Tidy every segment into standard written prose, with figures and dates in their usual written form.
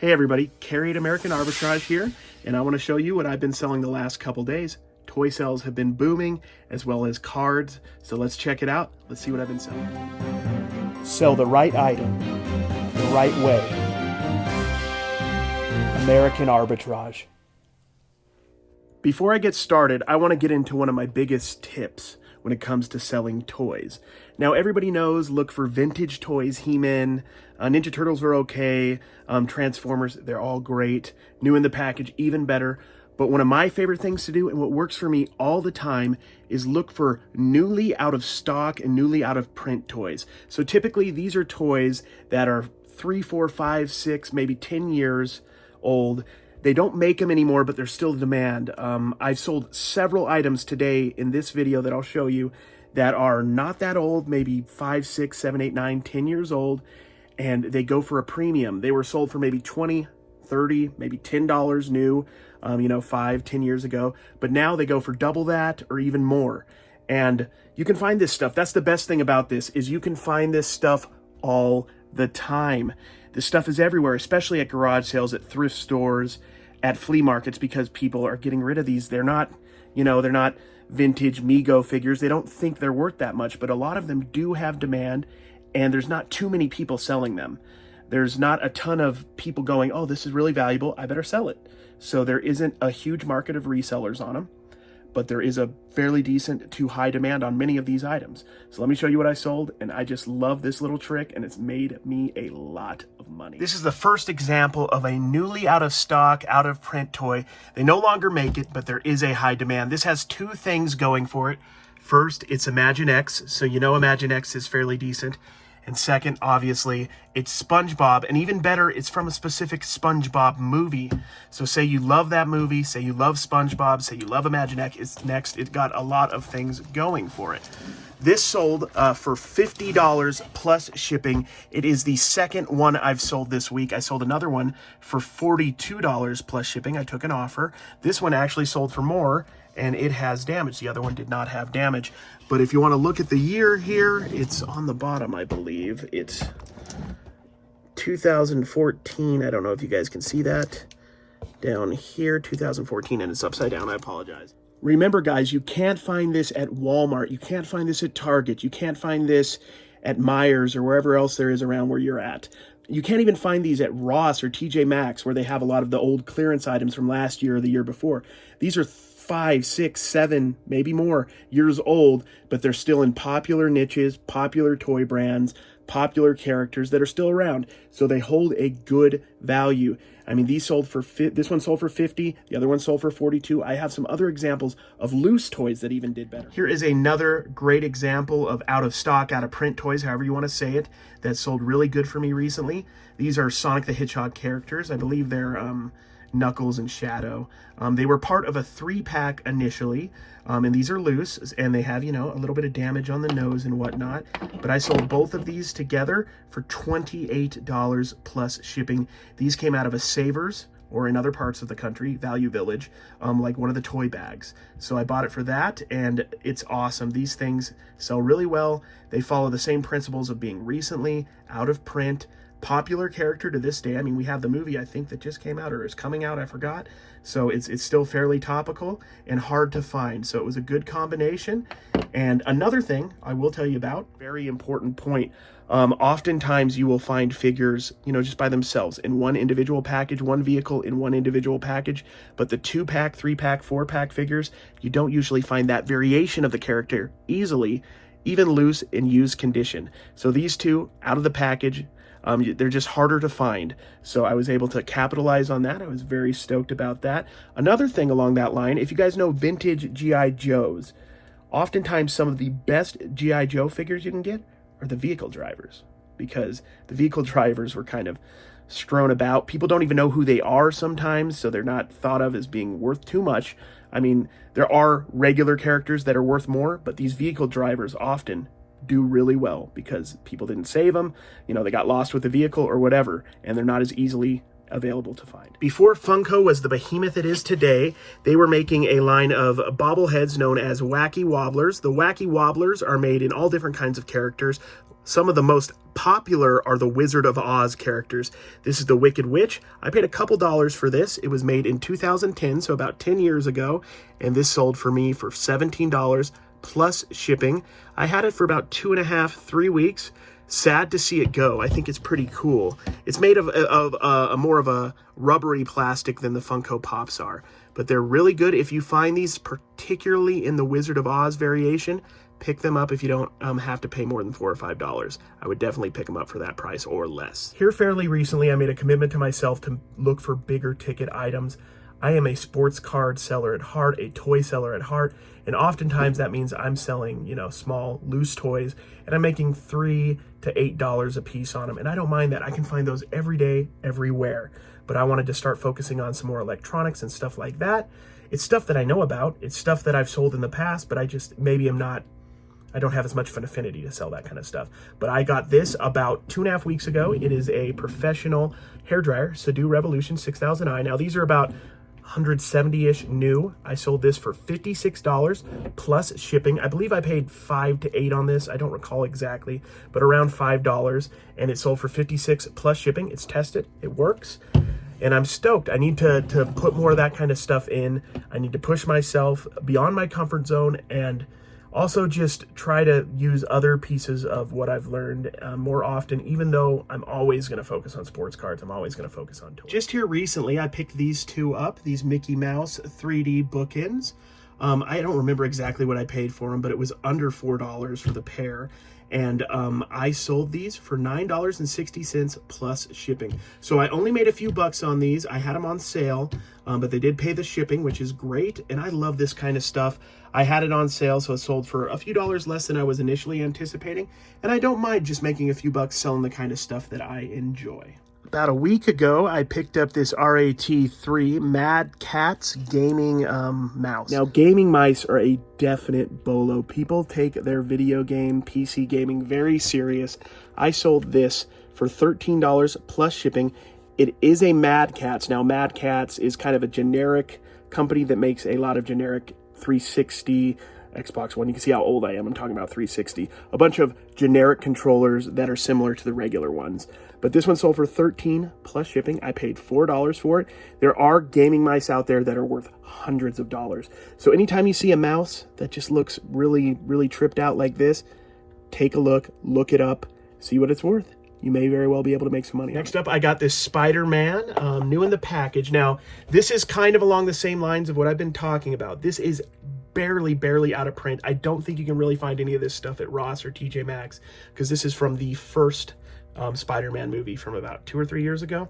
Hey everybody, Carrie at American Arbitrage here, and I want to show you what I've been selling the last couple days. Toy sales have been booming, as well as cards, so let's check it out. Let's see what I've been selling. Sell the right item, the right way. American Arbitrage. Before I get started, I want to get into one of my biggest tips when it comes to selling toys. Now, everybody knows, look for vintage toys, He-Man, Ninja Turtles are okay, Transformers, they're all great, new in the package, even better. But one of my favorite things to do, and what works for me all the time, is look for newly out of stock and newly out of print toys. So typically, these are toys that are 3, 4, 5, 6, maybe 10 years old. They don't make them anymore, but there's still demand. I've sold several items today in this video that I'll show you that are not that old, maybe 5, 6, 7, 8, 9, 10 years old, and they go for a premium. They were sold for maybe $20, $30, maybe $10 new, 5, 10 years ago, but now they go for double that or even more. And you can find this stuff. That's the best thing about this, is you can find this stuff all the time. This stuff is everywhere, especially at garage sales, at thrift stores, at flea markets, because people are getting rid of these. They're not, they're not vintage Mego figures. They don't think they're worth that much, but a lot of them do have demand, and there's not too many people selling them. There's not a ton of people going, oh, this is really valuable, I better sell it. So there isn't a huge market of resellers on them, but there is a fairly decent to high demand on many of these items. So let me show you what I sold, and I just love this little trick, and it's made me a lot of money. This is the first example of a newly out of stock, out of print toy. They no longer make it, but there is a high demand. This has two things going for it. First, it's Imaginext, so Imaginext is fairly decent. And second, obviously, it's SpongeBob, and even better, it's from a specific SpongeBob movie. So say you love that movie, say you love SpongeBob, say you love Imaginext, it got a lot of things going for it. This sold for $50 plus shipping. It is the second one I've sold this week. I sold another one for $42 plus shipping. I took an offer. This one actually sold for more, and it has damage. The other one did not have damage. But if you want to look at the year here, it's on the bottom, I believe. It's 2014. I don't know if you guys can see that. Down here, 2014, and it's upside down. I apologize. Remember, guys, you can't find this at Walmart. You can't find this at Target. You can't find this at Myers or wherever else there is around where you're at. You can't even find these at Ross or TJ Maxx, where they have a lot of the old clearance items from last year or the year before. These are 5, 6, 7, maybe more years old, but they're still in popular niches, popular toy brands, popular characters that are still around. So they hold a good value. I mean, these sold for this one sold for 50, the other one sold for 42. I have some other examples of loose toys that even did better. Here is another great example of out of stock, out of print toys, however you want to say it, that sold really good for me recently. These are Sonic the Hedgehog characters. I believe they're Knuckles and Shadow. They were part of a 3-pack initially, and these are loose, and they have, a little bit of damage on the nose and whatnot, but I sold both of these together for $28 plus shipping. These came out of a Savers, or in other parts of the country, Value Village, like one of the toy bags. So I bought it for that, and it's awesome. These things sell really well. They follow the same principles of being recently out of print, popular character to this day. I mean, we have the movie, I think, that just came out or is coming out, I forgot. So it's still fairly topical and hard to find. So it was a good combination. And another thing I will tell you about, very important point, oftentimes you will find figures, just by themselves in one individual package, one vehicle in one individual package, but the 2-pack, 3-pack, 4-pack figures, you don't usually find that variation of the character easily, even loose in used condition. So these two out of the package, they're just harder to find. So I was able to capitalize on that. I was very stoked about that. Another thing along that line, if you guys know vintage G.I. Joes, oftentimes some of the best G.I. Joe figures you can get are the vehicle drivers, because the vehicle drivers were kind of strewn about. People don't even know who they are sometimes, so they're not thought of as being worth too much. I mean, there are regular characters that are worth more, but these vehicle drivers often do really well because people didn't save them, they got lost with the vehicle or whatever, and they're not as easily available to find. Before Funko was the behemoth it is today, they were making a line of bobbleheads known as Wacky Wobblers. The Wacky Wobblers are made in all different kinds of characters, Some of the most popular are the Wizard of Oz characters. This is the Wicked Witch. I paid a couple dollars for this. It was made in 2010, so about 10 years ago, and this sold for me for $17 plus shipping. I had it for about 2.5, 3 weeks. Sad to see it go. I think it's pretty cool. It's made of more of a rubbery plastic than the Funko Pops are, but they're really good. If you find these, particularly in the Wizard of Oz variation, pick them up if you don't have to pay more than $4 or $5. I would definitely pick them up for that price or less. Here fairly recently, I made a commitment to myself to look for bigger ticket items. I am a sports card seller at heart, a toy seller at heart, and oftentimes that means I'm selling, you know, small, loose toys, and I'm making $3 to $8 a piece on them, and I don't mind that. I can find those every day, everywhere, but I wanted to start focusing on some more electronics and stuff like that. It's stuff that I know about. It's stuff that I've sold in the past, but I don't have as much of an affinity to sell that kind of stuff. But I got this about 2.5 weeks ago. It is a professional hairdryer, Sado Revolution 6000i. Now these are about 170-ish new. I sold this for $56 plus shipping. I believe I paid $5 to $8 on this. I don't recall exactly, but around $5. And it sold for $56 plus shipping. It's tested, it works. And I'm stoked. I need to put more of that kind of stuff in. I need to push myself beyond my comfort zone and also just try to use other pieces of what I've learned more often, even though I'm always going to focus on sports cards. I'm always going to focus on toys. Just here recently, I picked these two up, these Mickey Mouse 3D bookends. I don't remember exactly what I paid for them, but it was under $4 for the pair. And I sold these for $9.60 plus shipping. So I only made a few bucks on these. I had them on sale, but they did pay the shipping, which is great. And I love this kind of stuff. I had it on sale, so it sold for a few dollars less than I was initially anticipating. And I don't mind just making a few bucks selling the kind of stuff that I enjoy. About a week ago, I picked up this RAT3 Mad Catz gaming mouse. Now, gaming mice are a definite bolo. People take their video game, PC gaming very serious. I sold this for $13 plus shipping. It is a Mad Catz. Now, Mad Catz is kind of a generic company that makes a lot of generic 360 Xbox One. You can see how old I am. I'm talking about 360. A bunch of generic controllers that are similar to the regular ones. But this one sold for $13 plus shipping. I paid $4 for it. There are gaming mice out there that are worth hundreds of dollars. So anytime you see a mouse that just looks really, really tripped out like this, take a look it up, see what it's worth. You may very well be able to make some money. Next up, I got this Spider-Man, new in the package. Now, this is kind of along the same lines of what I've been talking about. This is barely out of print. I don't think you can really find any of this stuff at Ross or TJ Maxx because this is from the first Spider-Man movie from about 2 or 3 years ago.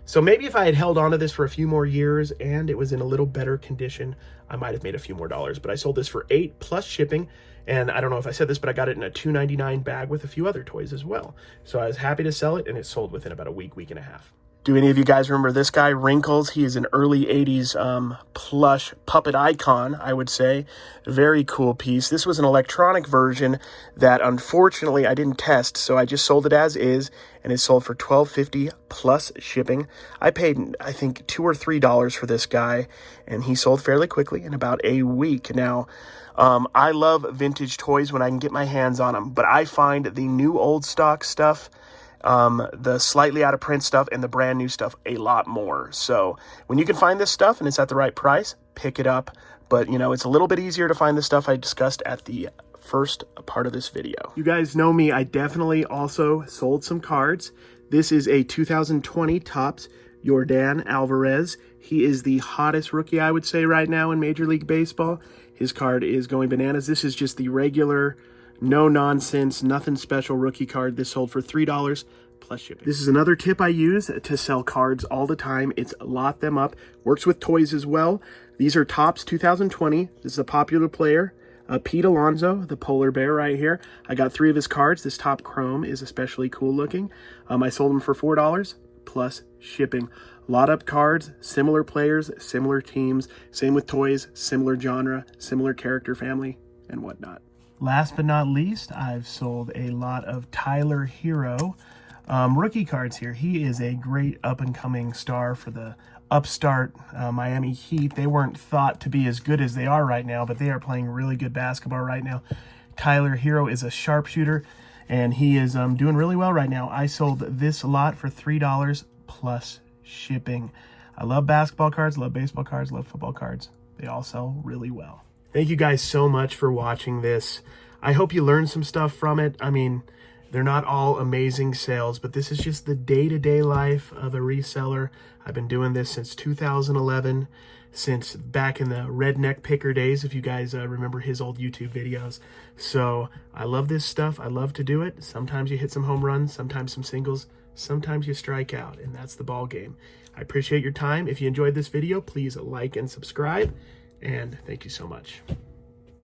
So maybe if I had held on to this for a few more years and it was in a little better condition, I might have made a few more dollars. But I sold this for $8 plus shipping. And I don't know if I said this, but I got it in a $2.99 bag with a few other toys as well. So I was happy to sell it, and it sold within about a week and a half. Do any of you guys remember this guy, Wrinkles? He is an early 80s plush puppet icon, I would say. Very cool piece. This was an electronic version that, unfortunately, I didn't test, so I just sold it as is, and it sold for $12.50 plus shipping. I paid, I think, $2 or $3 for this guy, and he sold fairly quickly in about a week. Now, I love vintage toys when I can get my hands on them, but I find the new old stock stuff, the slightly out of print stuff and the brand new stuff a lot more. So when you can find this stuff and it's at the right price, pick it up. But, you know, it's a little bit easier to find the stuff I discussed at the first part of this video. You guys know me. I definitely also sold some cards. This is a 2020 Topps Yordan Alvarez. He is the hottest rookie, I would say, right now in Major League Baseball. His card is going bananas. This is just the regular, no nonsense, nothing special rookie card. This sold for $3 plus shipping. This is another tip I use to sell cards all the time. It's lot them up. Works with toys as well. These are Topps 2020. This is a popular player. Pete Alonso, the polar bear right here. I got 3 of his cards. This top chrome is especially cool looking. I sold them for $4 plus shipping. Lot up cards, similar players, similar teams, same with toys, similar genre, similar character family, and whatnot. Last but not least, I've sold a lot of Tyler Hero rookie cards here. He is a great up-and-coming star for the upstart Miami Heat. They weren't thought to be as good as they are right now, but they are playing really good basketball right now. Tyler Hero is a sharpshooter, and he is doing really well right now. I sold this lot for $3 plus shipping. I love basketball cards, love baseball cards, love football cards. They all sell really well. Thank you guys so much for watching this. I hope you learned some stuff from it. I mean, they're not all amazing sales, but this is just the day-to-day life of a reseller. I've been doing this since 2011, since back in the redneck picker days, if you guys remember his old YouTube videos. So I love this stuff. I love to do it. Sometimes you hit some home runs, sometimes some singles, sometimes you strike out, and that's the ball game. I appreciate your time. If you enjoyed this video, please like and subscribe, and thank you so much.